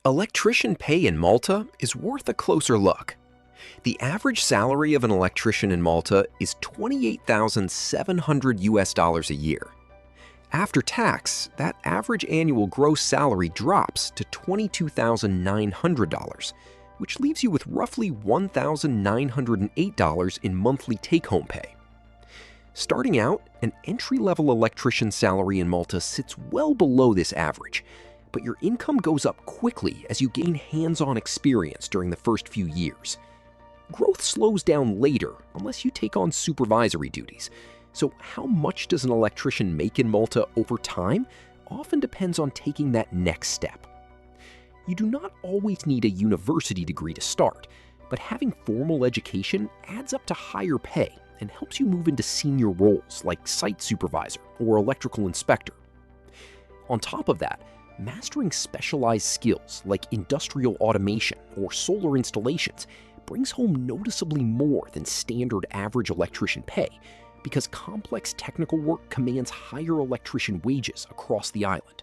Electrician pay in Malta is worth a closer look. The average salary of an electrician in Malta is 28,700 US dollars a year. After tax, that average annual gross salary drops to $22,900, which leaves you with roughly $1,908 in monthly take-home pay. Starting out, an entry-level electrician salary in Malta sits well below this average, but your income goes up quickly as you gain hands-on experience during the first few years. Growth slows down later unless you take on supervisory duties. So how much does an electrician make in Malta over time often depends on taking that next step. You do not always need a university degree to start, but having formal education adds up to higher pay and helps you move into senior roles like site supervisor or electrical inspector. On top of that, mastering specialized skills like industrial automation or solar installations brings home noticeably more than standard average electrician pay because complex technical work commands higher electrician wages across the island.